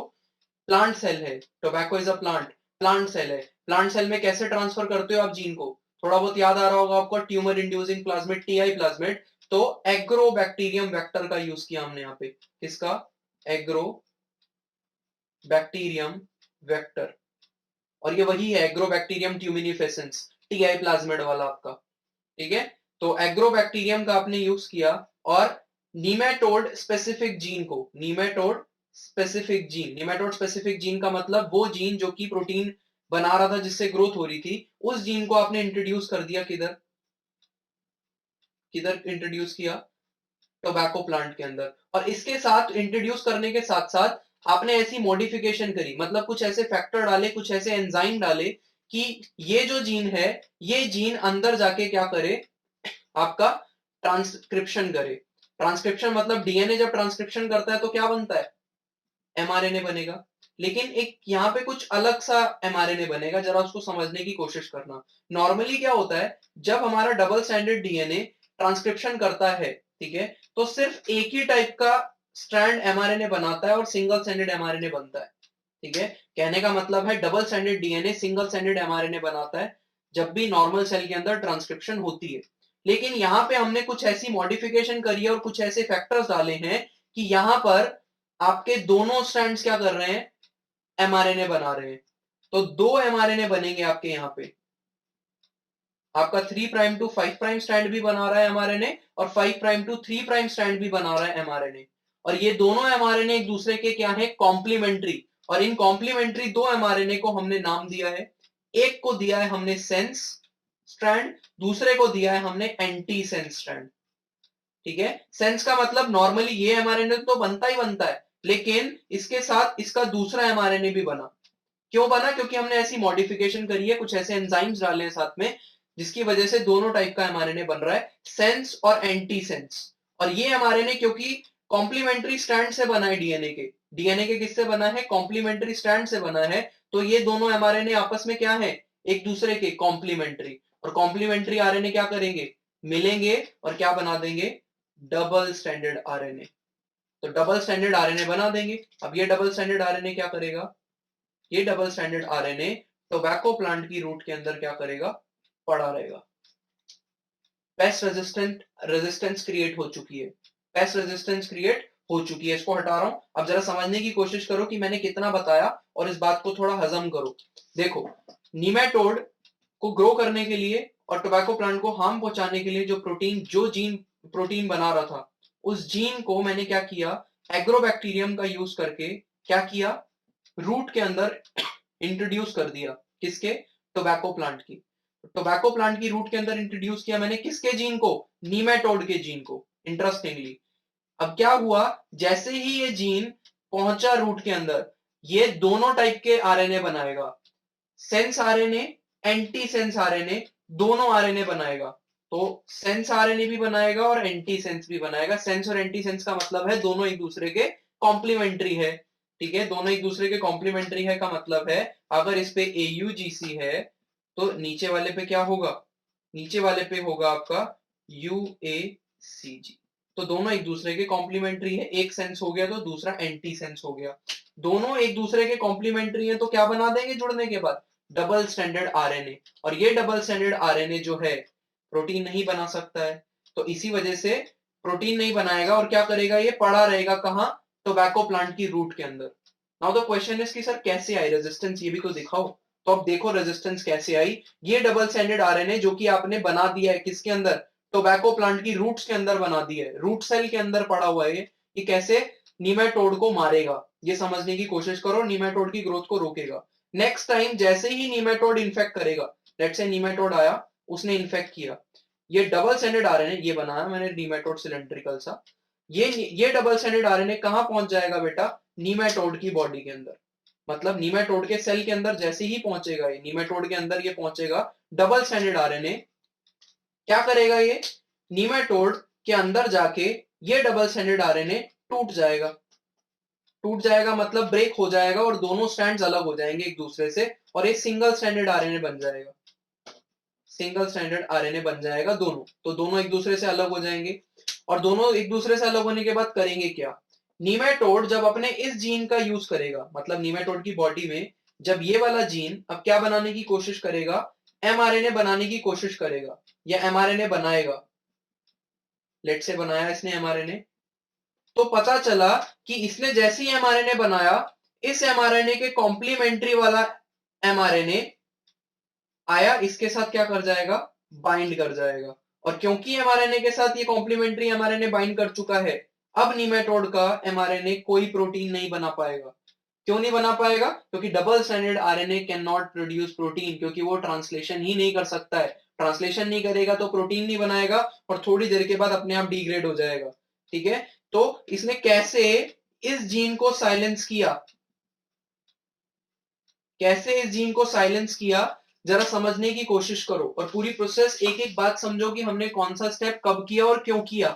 प्लांट सेल है, tobacco is a plant, plant cell है। प्लांट सेल में कैसे ट्रांसफर करते हो आप जीन को, थोड़ा बहुत याद आ रहा होगा आपको, tumour inducing plasmid, TI plasmid. तो एग्रोबैक्टीरियम वेक्टर का यूज किया हमने यहाँ पे, किसका, एग्रोबैक्टीरियम वेक्टर। और ये वही है एग्रोबैक्टीरियम ट्यूमिनिफेसेंस, टीआई प्लाज्मिड वाला आपका। ठीक है, तो एग्रोबैक्टीरियम का आपने यूज किया और नीमेटोड स्पेसिफिक जीन को, नीमेटोड स्पेसिफिक जीन का मतलब वो जीन जो कि प्रोटीन बना रहा था जिससे ग्रोथ हो रही थी, उस जीन को आपने इंट्रोड्यूस कर दिया किधर, किधर इंट्रोड्यूस किया, टोबैको प्लांट के अंदर। और इसके साथ इंट्रोड्यूस करने के साथ साथ आपने ऐसी मॉडिफिकेशन करी, मतलब कुछ ऐसे फैक्टर डाले, कुछ ऐसे एंजाइम डाले कि ये जो जीन है, ये जीन अंदर जाके क्या करे, आपका ट्रांसक्रिप्शन करे। ट्रांसक्रिप्शन मतलब डीएनए जब ट्रांसक्रिप्शन करता है तो क्या बनता है, एमआरएनए बनेगा। लेकिन एक यहाँ पे कुछ अलग सा एमआरएनए बनेगा, जरा उसको समझने की कोशिश करना। नॉर्मली क्या होता है, जब हमारा डबल स्टैंडर्ड डीएनए ट्रांसक्रिप्शन करता है, ठीक है, तो सिर्फ एक ही टाइप का स्ट्रैंड एमआरएनए बनाता है और सिंगल स्टैंडर्ड एमआरएनए बनता है। ठीक है, कहने का मतलब है double standard DNA single standard mRNA बनाता है जब भी नॉर्मल सेल के अंदर ट्रांसक्रिप्शन होती है। लेकिन यहाँ पे हमने कुछ ऐसी मॉडिफिकेशन करी है और कुछ ऐसे फैक्टर्स डाले हैं कि यहाँ पर आपके दोनों स्ट्रैंड्स क्या कर रहे हैं, एमआरएनए बना रहे हैं। तो दो एमआरएनए बनेंगे आपके यहाँ पे, आपका 3 प्राइम टू 5 प्राइम स्ट्रैंड भी बना रहा है एमआरएनए और 5 प्राइम टू 3 प्राइम स्ट्रैंड भी बना रहा है एमआरएनए। और ये दोनों एमआरएनए एक दूसरे के क्या है, कॉम्प्लीमेंट्री। और इन कॉम्प्लीमेंट्री दो एमआरएनए को हमने नाम दिया है, एक को दिया है हमने सेंस स्ट्रैंड, दूसरे को दिया है हमने एंटी सेंस स्ट्रैंड। ठीक है, सेंस का मतलब नॉर्मली ये एमआरएनए तो बनता ही बनता है, लेकिन इसके साथ इसका दूसरा एमआरएनए भी बना। क्यों बना? क्योंकि हमने ऐसी मॉडिफिकेशन करी है, कुछ ऐसे एंजाइम्स डाले हैं साथ में, जिसकी वजह से दोनों टाइप का एमआरएनए बन रहा है, सेंस और एंटी सेंस। और ये एमआरएनए क्योंकि कॉम्प्लीमेंट्री स्ट्रैंड से बना है डीएनए के, डीएनए के किससे बना है, कॉम्प्लीमेंट्री स्ट्रैंड से बना है, तो ये दोनों एमआरएनए आपस में क्या है, एक दूसरे के कॉम्प्लीमेंट्री। और कॉम्प्लीमेंट्री आरएनए क्या करेंगे, मिलेंगे और क्या बना देंगे, डबल स्टैंडर्ड आरएनए। तो डबल स्टैंडर्ड आरएनए बना देंगे। अब ये डबल स्टैंडर्ड आरएनए क्या करेगा, ये double standard RNA tobacco plant की रूट के अंदर क्या करेगा, पड़ा रहेगा। पेस्ट रेजिस्टेंस क्रिएट हो चुकी है, पेस्ट रेजिस्टेंस क्रिएट हो चुकी है। इसको हटा रहा हूं। अब जरा समझने की कोशिश करो कि मैंने कितना बताया और इस बात को थोड़ा हजम करो। देखो, नीमेटोड को ग्रो करने के लिए और टोबैको प्लांट को हार्म पहुंचाने के लिए जो जीन प्रोटीन बना रहा था, उस जीन को मैंने क्या किया, एग्रोबैक्टीरियम का यूज करके क्या किया, रूट के अंदर इंट्रोड्यूस कर दिया। किसके, टोबैको प्लांट की। टोबैको प्लांट की रूट के अंदर इंट्रोड्यूस किया मैंने किसके जीन को, नीमेटोड के जीन को। इंटरेस्टिंगली अब क्या हुआ, जैसे ही ये जीन पहुंचा रूट के अंदर, ये दोनों टाइप के आरएनए बनाएगा, sense RNA, anti sense RNA, दोनों आरएनए बनाएगा। तो सेंस आरएनए भी बनाएगा और एंटी सेंस भी बनाएगा। सेंस और एंटी सेंस का मतलब है दोनों एक दूसरे के कॉम्प्लीमेंट्री है। ठीक है, दोनों एक दूसरे के कॉम्प्लीमेंट्री है का मतलब है अगर इस पे AUGC है तो नीचे वाले पे क्या होगा, नीचे वाले पे होगा आपका UACG। तो दोनों एक दूसरे के कॉम्प्लीमेंट्री है, एक सेंस हो गया तो दूसरा एंटी सेंस हो गया। दोनों एक दूसरे के कॉम्प्लीमेंट्री है तो क्या बना देंगे जुड़ने के बाद, डबल स्टैंडर्ड आरएनए। और ये डबल स्टैंडर्ड आरएनए जो है प्रोटीन नहीं बना सकता है, तो इसी वजह से प्रोटीन नहीं बनाएगा और क्या करेगा, ये पड़ा रहेगा कहां, टोबैको प्लांट की रूट के अंदर। नाउ द क्वेश्चन इज कि सर कैसे आई रेजिस्टेंस, ये भी तो दिखाओ। तो अब देखो रेजिस्टेंस कैसे आई। ये डबल स्टैंडर्ड आरएनए जो कि आपने बना दिया है किसके अंदर, टोबैको प्लांट की रूट्स के अंदर बना दिया है, रूट सेल के अंदर पड़ा हुआ है, ये कैसे नीमेटोड को मारेगा, ये समझने की कोशिश करो, नीमेटोड की ग्रोथ को रोकेगा। नेक्स्ट टाइम जैसे ही नीमेटोड इन्फेक्ट करेगा, लेट्स से नीमेटोड आया, उसने इन्फेक्ट किया, ये डबल स्टैंडर्ड आरएनए, ये बनाया मैंने नीमेटोड सिलेंड्रिकल सा, ये डबल स्टैंडर्ड आरएनए कहां पहुंच जाएगा बेटा, नीमेटोड की बॉडी के अंदर। मतलब नीमेटोड के सेल के अंदर जैसे ही पहुंचेगा, ये नीमेटोड के अंदर ये पहुंचेगा, डबल स्टैंडर्ड आरएनए क्या करेगा, ये नीमेटोड के अंदर जाके ये डबल स्टैंडर्ड आरएनए टूट जाएगा। टूट जाएगा मतलब ब्रेक हो जाएगा और दोनों स्ट्रैंड्स अलग हो जाएंगे एक दूसरे से और एक सिंगल स्टैंडर्ड आरएनए बन जाएगा। सिंगल स्टैंडर्ड आरएनए बन जाएगा दोनों, तो दोनों एक दूसरे से अलग हो जाएंगे। और दोनों एक दूसरे से अलग होने के बाद करेंगे क्या, नीमेटोड जब अपने इस जीन का यूज करेगा, मतलब नीमेटोड की बॉडी में जब ये वाला जीन अब क्या बनाने की कोशिश करेगा, एमआरएनए बनाने की कोशिश करेगा या एमआरएनए बनाएगा। लेट से बनाया इसने एमआरएनए, तो पता चला कि इसने जैसे ही एमआरएनए बनाया, इस एमआरएनए के कॉम्प्लीमेंट्री वाला एमआरएनए आया, इसके साथ क्या कर जाएगा, बाइंड कर जाएगा। और क्योंकि एमआरएनए के साथ ये कॉम्प्लीमेंट्री एमआरएनए बाइंड कर चुका है, अब नीमेटोड का एमआरएनए कोई प्रोटीन नहीं बना पाएगा। क्यों नहीं बना पाएगा, क्योंकि double standard RNA can not produce protein, क्योंकि वो ट्रांसलेशन ही नहीं कर सकता है। ट्रांसलेशन नहीं करेगा तो प्रोटीन नहीं बनाएगा और थोड़ी देर के बाद अपने आप डिग्रेड हो जाएगा। ठीक है, तो इसने कैसे इस जीन को साइलेंस किया, कैसे इस जीन को साइलेंस किया, जरा समझने की कोशिश करो और पूरी प्रोसेस एक एक बात समझो कि हमने कौन सा स्टेप कब किया और क्यों किया।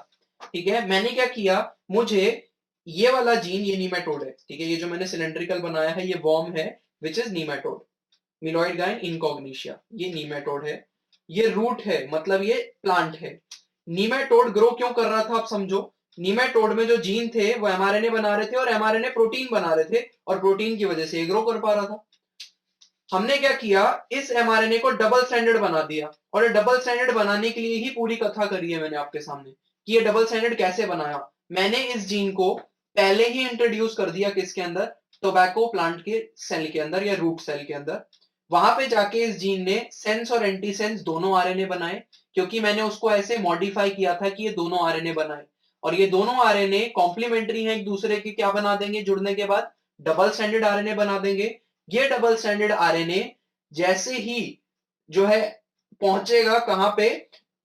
ठीक है, मैंने क्या किया, मुझे ये वाला जीन, ये नीमेटोड है, ठीक है, ये जो मैंने सिलेंड्रिकल बनाया है ये वॉर्म है विच इज नीमेटोड, मिलोइड गाइन इनकॉग्निशिया, ये नीमेटोड है। ये रूट है मतलब ये प्लांट है। नीमेटोड ग्रो क्यों कर रहा था आप समझो, नीमेटोड में जो जीन थे वो एमआरएनए बना रहे थे और एमआरएनए प्रोटीन बना रहे थे और प्रोटीन की वजह से ये ग्रो कर पा रहा था। हमने क्या किया, इस एमआरएनए को डबल स्टैंडर्ड बना दिया और ये डबल स्टैंडर्ड बनाने के लिए ही पूरी कथा करी है मैंने आपके सामने कि ये डबल स्टैंडर्ड कैसे बनाया। मैंने इस जीन को पहले ही इंट्रोड्यूस कर दिया किसके अंदर, टोबैको प्लांट के सेल के अंदर या रूट सेल के अंदर। वहां पे जाके इस जीन ने सेंस और एंटी सेंस दोनों आरएनए बनाए, क्योंकि मैंने उसको ऐसे मॉडिफाई किया था कि ये दोनों आरएनए बनाए, और ये दोनों आरएनए कॉम्प्लीमेंट्री हैं एक दूसरे के, क्या बना देंगे जुड़ने के बाद, डबल स्टैंडर्ड आरएनए बना देंगे। ये डबल स्टैंडर्ड आरएनए जैसे ही जो है पहुंचेगा कहां पे,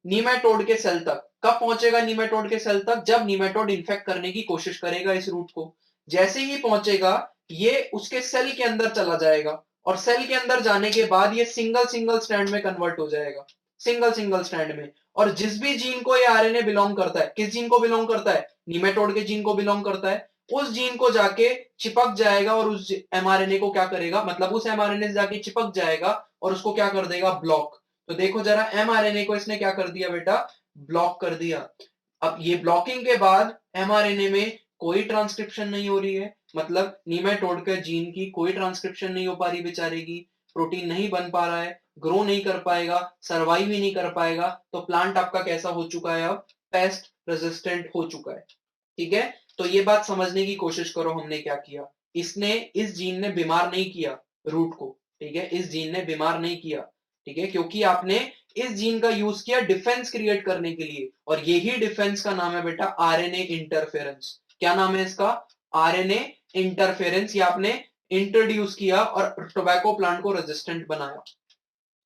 नीमेटोड के सेल तक। कब पहुंचेगा नीमेटोड के सेल तक, जब नीमेटोड इन्फेक्ट करने की कोशिश करेगा इस रूट को। जैसे ही पहुंचेगा ये उसके सेल के अंदर चला जाएगा, और सेल के अंदर जाने के बाद ये सिंगल सिंगल स्ट्रैंड में कन्वर्ट हो जाएगा, सिंगल सिंगल स्ट्रैंड में। और जिस भी जीन को ये आरएनए बिलोंग करता है, किस जीन को बिलोंग करता है, नीमेटोड के जीन को बिलोंग करता है, उस जीन को जाके चिपक जाएगा, और उस एमआरएनए को क्या करेगा, मतलब उस एमआरएनए से जाके चिपक जाएगा और उसको क्या कर देगा, ब्लॉक। तो देखो जरा, एमआरएनए को इसने क्या कर दिया बेटा, ब्लॉक कर दिया। अब ये ब्लॉकिंग के बाद एमआरएनए में कोई ट्रांसक्रिप्शन नहीं हो रही है, मतलब नीमेटोड के जीन की कोई ट्रांसक्रिप्शन नहीं हो पा रही बेचारे की, प्रोटीन नहीं बन पा रहा है, ग्रो नहीं कर पाएगा, सरवाइव ही नहीं कर पाएगा। तो प्लांट आपका कैसा हो चुका है, अब पेस्ट रेजिस्टेंट हो चुका है। ठीक है, तो ये बात समझने की कोशिश करो हमने क्या किया। इसने, इस जीन ने बीमार नहीं किया रूट को, ठीक है, इस जीन ने बीमार नहीं किया, ठीक है, क्योंकि आपने इस जीन का यूज किया डिफेंस क्रिएट करने के लिए, और यही डिफेंस का नाम है बेटा आरएनए इंटरफेरेंस। क्या नाम है इसका, आरएनए इंटरफेरेंस। ये आपने इंट्रोड्यूस किया और टोबैको प्लांट को रेजिस्टेंट बनाया।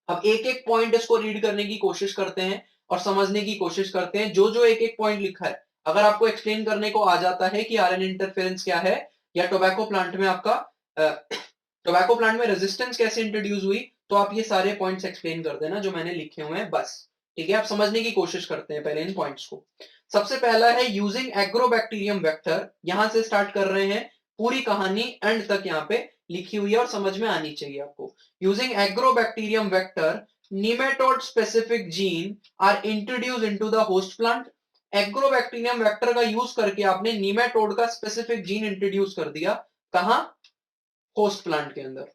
अब एक एक पॉइंट इसको रीड करने की कोशिश करते हैं और समझने की कोशिश करते हैं, जो जो एक एक पॉइंट लिखा है अगर आपको एक्सप्लेन करने को आ जाता है कि आरएनए इंटरफेरेंस क्या है, या टोबैको प्लांट में आपका टोबैको प्लांट में रेजिस्टेंस कैसे इंट्रोड्यूस हुई, तो आप ये सारे पॉइंट्स एक्सप्लेन कर देना जो मैंने लिखे हुए हैं बस। ठीक है, आप समझने की कोशिश करते हैं पहले इन पॉइंट्स को। सबसे पहला है यूजिंग एग्रोबैक्टीरियम वेक्टर। यहां से स्टार्ट कर रहे हैं, पूरी कहानी एंड तक यहाँ पे लिखी हुई है और समझ में आनी चाहिए आपको। Using agrobacterium vector, nematode specific gene are introduced into the host plant। Agrobacterium vector का यूज करके आपने नीमेटोड का स्पेसिफिक जीन इंट्रोड्यूस कर दिया, कहां, होस्ट प्लांट के अंदर।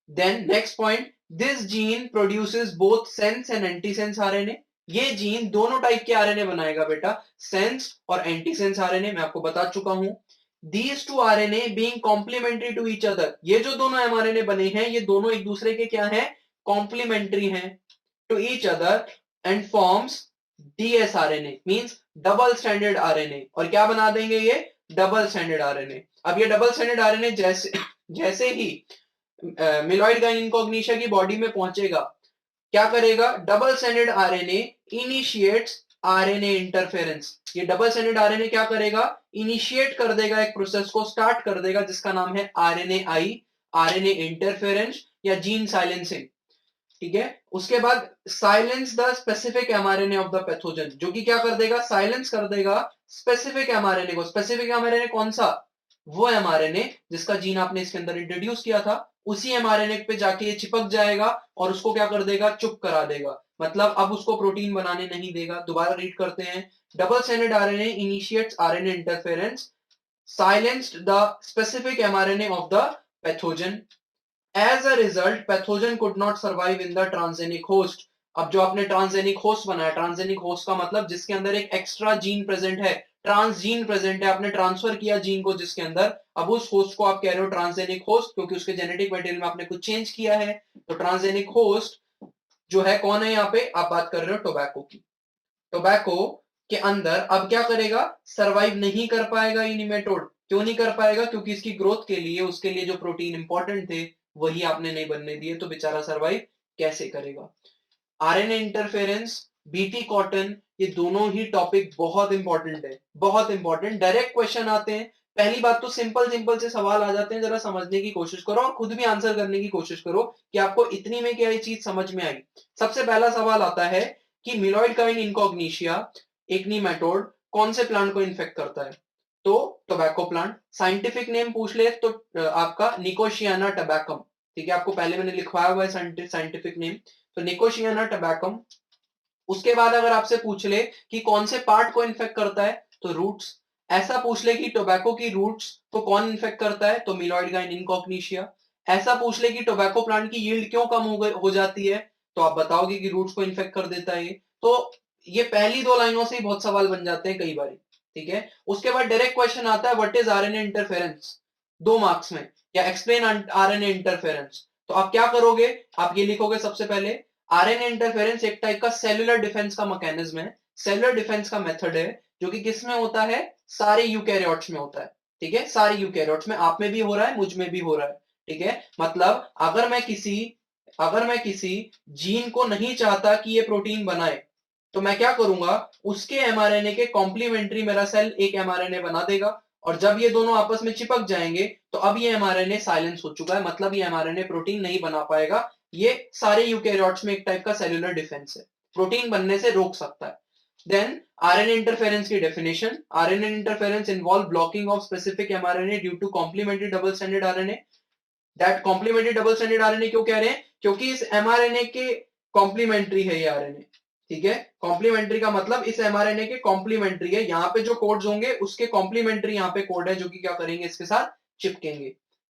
Then next point, this gene produces both sense and antisense RNA. ये जीन दोनों टाइप के आरएनए बनाएगा बेटा, सेंस और एंटीसेंस आरएनए, मैं आपको बता चुका हूं। These two RNA being complementary to each other, ये जो दोनों एमआरएनए बने हैं ये दोनों एक दूसरे के क्या हैं, कॉम्प्लीमेंट्री हैं to each other, and forms dsRNA, means double standard RNA. और क्या बना देंगे ये, डबल स्टैंडर्ड आरएनए। अब ये डबल स्टैंडर्ड आरएनए जैसे जैसे ही मिलॉइड गाइन इनकॉग्निशा की बॉडी में पहुंचेगा, क्या करेगा, double standard RNA initiates RNA interference. ये डबल स्टैंडर्ड आरएनए क्या करेगा, इनिशिएट कर देगा एक प्रोसेस को, स्टार्ट कर देगा, जिसका नाम है आरएनए आई, आरएनए इंटरफेरेंस या जीन साइलेंसिंग। ठीक है, उसके बाद silence the specific mRNA of the pathogen, जो कि क्या कर देगा, साइलेंस कर देगा स्पेसिफिक एमआरएनए को। स्पेसिफिक एमआरएनए कौन सा, वो एमआरएनए जिसका जीन आपने इसके अंदर इंट्रोड्यूस किया था, उसी एमआरएनए पे जाके ये चिपक जाएगा और उसको क्या कर देगा, चुप करा देगा, मतलब अब उसको प्रोटीन बनाने नहीं देगा। दोबारा रीड करते हैं, double standard RNA initiates RNA interference, silenced the specific mRNA of the pathogen। As a result, pathogen could not survive in the transgenic host। अब जो आपने ट्रांसजेनिक होस्ट बनाया, ट्रांसजेनिक होस्ट का मतलब जिसके अंदर एक एक्स्ट्रा जीन प्रेजेंट है, ट्रांसजीन प्रेजेंट है, आपने ट्रांसफर किया जीन को जिसके अंदर, अब उस होस्ट को आप कह रहे हो ट्रांसजेनिक होस्ट, क्योंकि उसके जेनेटिक मटेरियल में आपने कुछ चेंज किया है। तो ट्रांसजेनिक होस्ट जो है कौन है, यहाँ पे आप बात कर रहे हो टोबैको की। टोबैको के अंदर अब क्या करेगा, सरवाइव नहीं कर पाएगा ये निमेटोड। क्यों नहीं कर पाएगा, क्योंकि इसकी ग्रोथ के लिए, उसके लिए जो प्रोटीन इंपॉर्टेंट थे वही आपने नहीं बनने दिए, तो बेचारा सरवाइव कैसे करेगा। आरएनए इंटरफेरेंस, बीटी कॉटन, ये दोनों ही टॉपिक बहुत इंपॉर्टेंट है, बहुत इंपॉर्टेंट। डायरेक्ट क्वेश्चन आते हैं, पहली बात तो सिंपल सिंपल से सवाल आ जाते हैं, जरा समझने की कोशिश करो और खुद भी आंसर करने की कोशिश करो कि आपको इतनी में क्या ये चीज समझ में आई। सबसे पहला सवाल आता है कि मिलॉइड काइन इनकॉग्निशिया, एक नीमेटोड, कौन से प्लांट को इन्फेक्ट करता है, तो टोबैको प्लांट। साइंटिफिक नेम पूछ ले तो आपका निकोशियाना टबैकम। ठीक है, आपको पहले मैंने लिखवाया हुआ है साइंटिफिक नेम, तो निकोशियाना टबैकम। उसके बाद अगर आपसे पूछ ले कि कौन से पार्ट को इन्फेक्ट करता है, तो रूट्स। ऐसा पूछ ले कि टोबैको की रूट्स को कौन इन्फेक्ट करता है, तो मिलॉइड गाइन इनकॉग्निशिया। ऐसा पूछ ले कि टोबैको प्लांट की यील्ड क्यों कम हो जाती है, तो आप बताओगे कि रूट्स को इन्फेक्ट कर देता है ये। तो ये पहली दो लाइनों से ही बहुत सवाल बन जाते हैं कई बार। ठीक है, उसके बाद डायरेक्ट क्वेश्चन आता है what is RNA interference, 2 marks में, या एक्सप्लेन आरएनए इंटरफेरेंस। तो आप क्या करोगे, आप ये लिखोगे सबसे पहले, आरएनए इंटरफेरेंस एक टाइप का सेलुलर डिफेंस का मैकेनिज्म है, सेलुलर डिफेंस का मेथड है, जो कि किसमें होता है, सारे यूकैरियोट्स में होता है। ठीक है, सारे यूकैरियोट्स में, आप में भी हो रहा है, मुझ में भी हो रहा है। ठीक है, मतलब अगर मैं किसी जीन को नहीं चाहता कि ये प्रोटीन बनाए, तो मैं क्या करूंगा, उसके एमआरएनए के कॉम्प्लीमेंट्री मेरा सेल एक एमआरएनए बना देगा, और जब ये दोनों आपस में चिपक जाएंगे तो अब ये एमआरएनए साइलेंस हो चुका है, मतलब ये एमआरएनए प्रोटीन नहीं बना पाएगा। ये सारे यूकैरियोट्स में एक टाइप का सेलुलर डिफेंस है, प्रोटीन बनने से रोक सकता है। देन आरएनए इंटरफेरेंस की definition, RNA interference involve blocking of specific mRNA due to complementary double standard RNA. That complementary double standard RNA क्यों कह रहे हैं, क्योंकि इस एमआरएनए के कॉम्प्लीमेंट्री है ये आरएनए। ठीक है, कॉम्प्लीमेंट्री का मतलब इस एमआरएनए के कॉम्प्लीमेंट्री है, यहाँ पे जो कोड्स होंगे उसके कॉम्प्लीमेंट्री यहाँ पे कोड है, जो कि क्या करेंगे, इसके साथ चिपकेंगे।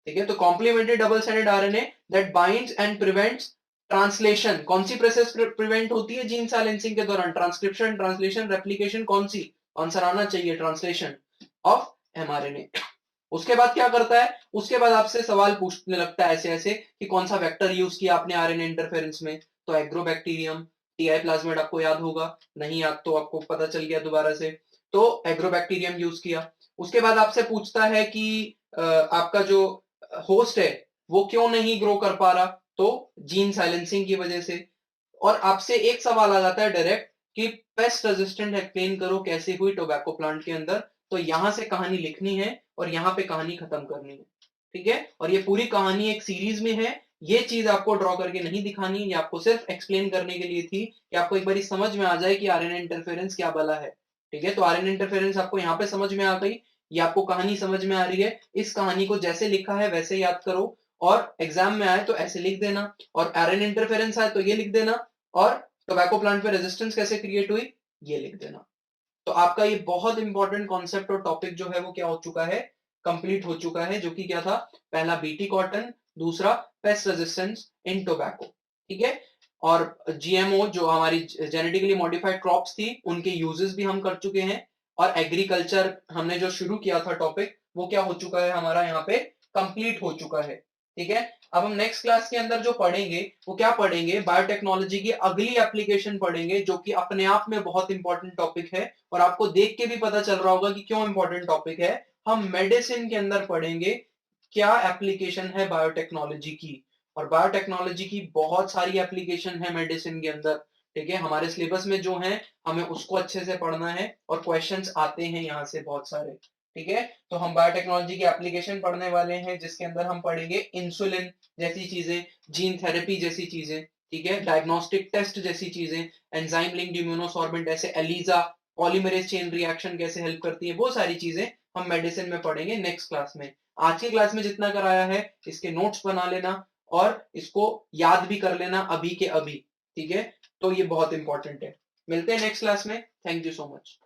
ठीक है, तो complementary double standard RNA that binds and prevents translation. कौन सी प्रोसेस प्रिवेंट होती है जीन साइलेंसिंग के दौरान, ट्रांसक्रिप्शन, ट्रांसलेशन, रेप्लिकेशन, कौन सी, आंसर आना चाहिए ट्रांसलेशन ऑफ एमआरएनए। उसके बाद क्या करता है, उसके बाद आपसे सवाल पूछने लगता है ऐसे ऐसे कि कौन सा वेक्टर यूज किया आपने आरएनए इंटरफेरेंस में, तो एग्रोबैक्टीरियम, टीआई प्लाज्मिड आपको याद होगा, नहीं याद तो आपको पता चल गया दोबारा से, तो एग्रोबैक्टीरियम यूज किया। उसके बाद आपसे पूछता है कि आपका जो होस्ट है वो क्यों नहीं ग्रो कर पा रहा, तो जीन साइलेंसिंग की वजह से। और आपसे एक सवाल आ जाता है डायरेक्ट कि पेस्ट रेजिस्टेंट एक्सप्लेन करो कैसे हुई टोबैको प्लांट के अंदर, तो यहां से कहानी लिखनी है और यहाँ पे कहानी खत्म करनी है। ठीक है, और ये पूरी कहानी एक सीरीज में है, ये चीज आपको ड्रॉ करके नहीं दिखानी, ये आपको सिर्फ एक्सप्लेन करने के लिए थी कि आपको एक बार समझ में आ जाए कि आरएनए इंटरफेरेंस क्या बला है। ठीक है, तो आरएनए इंटरफेरेंस आपको यहाँ पे समझ में आ गई, ये आपको कहानी समझ में आ रही है, इस कहानी को जैसे लिखा है वैसे याद करो, और एग्जाम में आए तो ऐसे लिख देना, और आरएनए इंटरफेरेंस आए तो ये लिख देना, और टोबैको प्लांट पे रेजिस्टेंस कैसे क्रिएट हुई ये लिख देना। तो आपका ये बहुत इंपॉर्टेंट कॉन्सेप्ट और टॉपिक जो है वो क्या हो चुका है, कंप्लीट हो चुका है, जो कि क्या था, पहला बीटी कॉटन, दूसरा पेस्ट रेजिस्टेंस इन टोबैको। ठीक है, और जीएमओ जो हमारी जेनेटिकली मॉडिफाइड क्रॉप्स थी उनके यूजेस भी हम कर चुके हैं, और एग्रीकल्चर हमने जो शुरू किया था टॉपिक वो क्या हो चुका है हमारा यहाँ पे कंप्लीट हो चुका है। ठीक है, अब हम नेक्स्ट क्लास के अंदर जो पढ़ेंगे वो क्या पढ़ेंगे, बायोटेक्नोलॉजी की अगली एप्लीकेशन पढ़ेंगे, जो कि अपने आप में बहुत इंपॉर्टेंट टॉपिक है, और आपको देख के भी पता चल रहा होगा कि क्यों इंपॉर्टेंट टॉपिक है। हम मेडिसिन के अंदर पढ़ेंगे क्या एप्लीकेशन है बायोटेक्नोलॉजी की, और बायोटेक्नोलॉजी की बहुत सारी एप्लीकेशन है मेडिसिन के अंदर। ठीक है, हमारे सिलेबस में जो है हमें उसको अच्छे से पढ़ना है, और क्वेश्चंस आते हैं यहाँ से बहुत सारे। ठीक है, तो हम बायोटेक्नोलॉजी की एप्लीकेशन पढ़ने वाले हैं, जिसके अंदर हम पढ़ेंगे इंसुलिन जैसी चीजें, जीन थेरेपी जैसी चीजें, ठीक है, डायग्नोस्टिक टेस्ट जैसी चीजें, एंजाइम लिंक्ड इम्यूनोसॉर्बेंट ऐसे एलिजा, पॉलीमरेज चेन रिएक्शन कैसे हेल्प करती है, वो सारी चीजें हम मेडिसिन में पढ़ेंगे नेक्स्ट क्लास में। आज की क्लास में जितना कराया है इसके नोट्स बना लेना, और इसको याद भी कर लेना अभी के अभी। ठीक है, तो ये बहुत इंपॉर्टेंट है। मिलते हैं नेक्स्ट क्लास में, थैंक यू सो मच।